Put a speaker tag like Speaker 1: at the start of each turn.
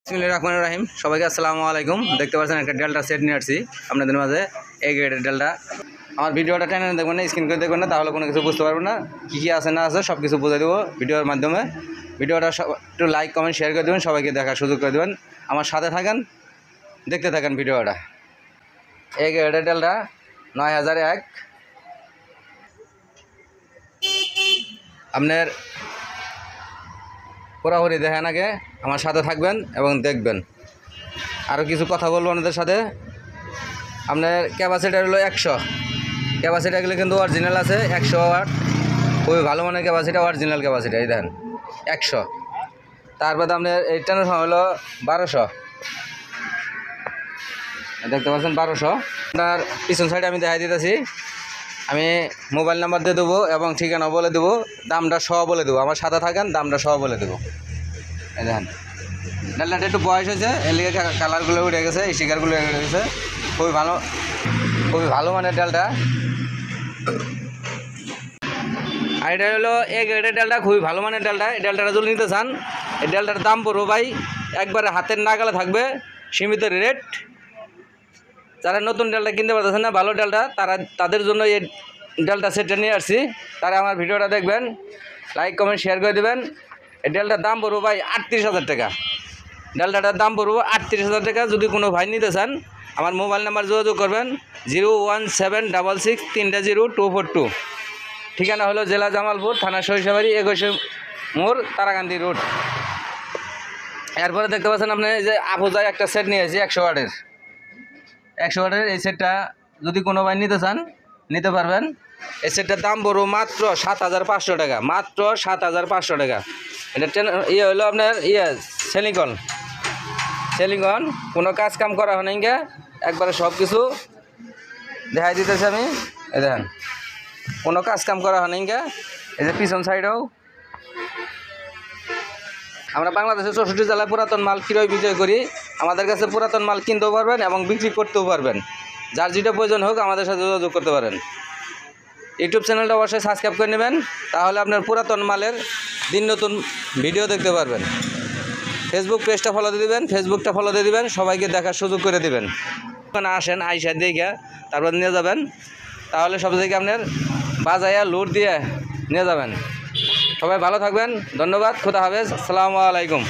Speaker 1: বিসমিল্লাহির রহমানির রহিম। সবাইকে আসসালামু আলাইকুম। দেখতে পাচ্ছেন একটা ডেল্টা সেট নিয়ে আসছি আপনাদের মাঝে। এই গ্রেডের ডেল্টা। আমার ভিডিওটা টেনে দেখবেন না, স্ক্রিন করে দেখবেন না, তাহলে কোনো কিছু বুঝতে পারবেন না। কী আছে না আছে সব কিছু বুঝে দেবো ভিডিওর মাধ্যমে। ভিডিওটা একটু লাইক কমেন্ট শেয়ার করে দেবেন, সবাইকে দেখার সুযোগ করে দেবেন। আমার সাথে থাকেন, দেখতে থাকেন ভিডিওটা। এই গ্রেডের ডেল্টা 9001। আপনার পুরাপুরি দেখেন আগে, আমার সাথে থাকবেন এবং দেখবেন। আরও কিছু কথা বলবো আপনাদের সাথে। আপনার ক্যাপাসিটি হলো 100। ক্যাপাসিটিগুলো কিন্তু অরিজিনাল আছে, 100 ওয়াট। খুবই ভালো মানের ক্যাপাসিটি, অরিজিনাল ক্যাপাসিটি। এই দেখেন 100। তারপরে আপনার এইটার হলো 1200। দেখতে পাচ্ছেন 1200। আপনার পিছন সাইডে আমি দেখাই দিতেছি। আমি মোবাইল নাম্বার দিয়ে দেবো এবং ঠিকানা বলে দেবো, দামটা সহ বলে দেবো। আমার সাথে থাকেন, দামটা সহ বলে দেবো। এই দেখেন ডালটা একটু বয়স হয়েছে, এর লিগে কালারগুলো উঠে গেছে, স্টিকারগুলো উঠে গেছে। খুবই ভালো মানের ডালটা। আর এটা হলো এক গ্রেডের ডালটা, খুবই ভালো মানের ডালটা। এই ডালটাটা যদি নিতে চান, এই ডালটার দাম পড়বো ভাই একবারে হাতের নাগালে থাকবে, সীমিত রেট। যারা নতুন ডালটা কিনতে পারতেছেন না, ভালো ডালটা, তাদের জন্য এই ডালটা সেটটা নিয়ে আসছি। তারা আমার ভিডিওটা দেখবেন, লাইক কমেন্ট শেয়ার করে দেবেন। এই ডালটার দাম পড়বো ভাই 38,000 টাকা। ডালটাটার দাম পড়বো 38,000 টাকা। যদি কোনো ভাই নিতে চান, আমার মোবাইল নাম্বার যোগাযোগ করবেন 01766300242। ঠিকানা হলো জেলা জামালপুর, থানা সরিষাবাড়ি, 21 মোড়, তারাকান্দি রোড। এরপরে দেখতে পাচ্ছেন আপনি যে আফুজায় একটা সেট নিয়েছি 100 ওয়াটের। 100 ওয়াটের এই সেটটা যদি কোনো ভাই নিতে চান, নিতে পারবেন। এই সেটটার দাম পড়বো মাত্র 7,500 টাকা। মাত্র 7,500 টাকা। এটা হলো আপনার সেলিংগন। কোনো কাজ কাম করা হয় নাই, একবারে সব কিছু দেখাই দিতেছি আমি। এই দেখেন কোনো কাজ কাম করা হয় নাই। এই যে পিছন সাইডেও আমরা বাংলাদেশের 64 জেলায় পুরাতন মাল ক্রয় বিক্রয় করি। আমাদের কাছে পুরাতন মাল কিনতেও পারবেন এবং বিক্রি করতেও পারবেন। যার যেটা প্রয়োজন হোক আমাদের সাথে যোগাযোগ করতে পারেন। ইউটিউব চ্যানেলটা অবশ্যই সাবস্ক্রাইব করে নেবেন, তাহলে আপনার পুরাতন মালের দিন নতুন ভিডিও দেখতে পারবেন। ফেসবুক পেজটা ফলো দিয়ে দেবেন, ফেসবুকটা ফলো দিয়ে দেবেন, সবাইকে দেখার সুযোগ করে দেবেন। ওখানে আসেন, আইসা দেখে তারপর নিয়ে যাবেন, তাহলে সব থেকে আপনার বাজাইয়া লুট দিয়ে নিয়ে যাবেন। সবাই ভালো থাকবেন, ধন্যবাদ, খুদা হাফেজ, আসসালামু আলাইকুম।